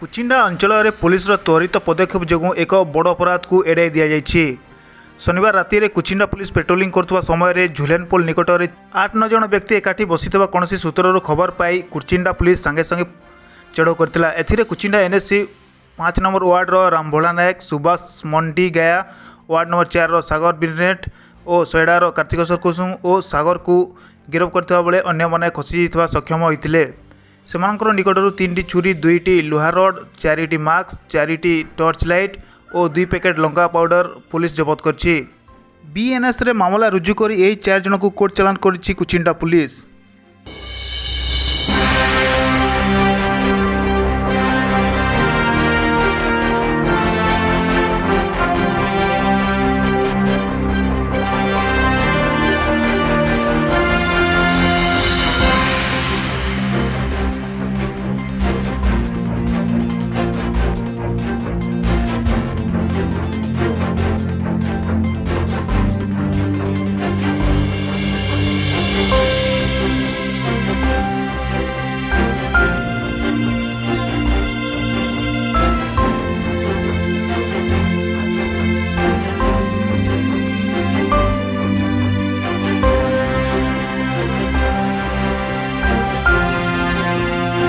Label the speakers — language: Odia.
Speaker 1: କୁଚିଣ୍ଡା ଅଞ୍ଚଳରେ ପୁଲିସର ତ୍ୱରିତ ପଦକ୍ଷେପ ଯୋଗୁଁ ଏକ ବଡ଼ ଅପରାଧକୁ ଏଡ଼ାଇ ଦିଆଯାଇଛି। ଶନିବାର ରାତିରେ କୁଚିଣ୍ଡା ପୁଲିସ ପେଟ୍ରୋଲିଂ କରୁଥିବା ସମୟରେ ଝୁଲେନପୋଲ ନିକଟରେ 8-9 ଜଣ ବ୍ୟକ୍ତି ଏକାଠି ବସିଥିବା କୌଣସି ସୂତ୍ରରୁ ଖବର ପାଇ କୁଚିଣ୍ଡା ପୁଲିସ ସାଙ୍ଗେ ସାଙ୍ଗେ ଚଢ଼ଉ କରିଥିଲା। ଏଥିରେ କୁଚିଣ୍ଡା ଏନ୍ଏସି 5 ନମ୍ବର ୱାର୍ଡର ରାମଭୋଳା ନାୟକ, ସୁବାସ ମଣ୍ଡି ଗାୟା, ୱାର୍ଡ ନମ୍ବର 4ର ସାଗର ବିର୍ନେଟ ଓ ସୋଏଡାର କାର୍ତ୍ତିକେଶ୍ୱର କୁସୁମ ଓ ସାଗରକୁ ଗିରଫ କରିଥିବା ବେଳେ ଅନ୍ୟମାନେ ଖସିଯାଇଥିବା ସକ୍ଷମ ହୋଇଥିଲେ। ସେମାନଙ୍କର ନିକଟରୁ 3ଟି ଛୁରୀ, 2ଟି ଲୁହା ରଡ୍, 4ଟି ମାସ୍କ, 4ଟି ଟର୍ଚ୍ଚ ଲାଇଟ୍ ଓ 2 ପ୍ୟାକେଟ୍ ଲଙ୍କା ପାଉଡର ପୁଲିସ ଜବତ କରିଛି। ବିଏନ୍ଏସ୍ରେ ମାମଲା ରୁଜୁ କରି ଏହି 4 ଜଣଙ୍କୁ କୋର୍ଟ ଚାଲାଣ କରିଛି କୁଚିଣ୍ଡା ପୁଲିସ।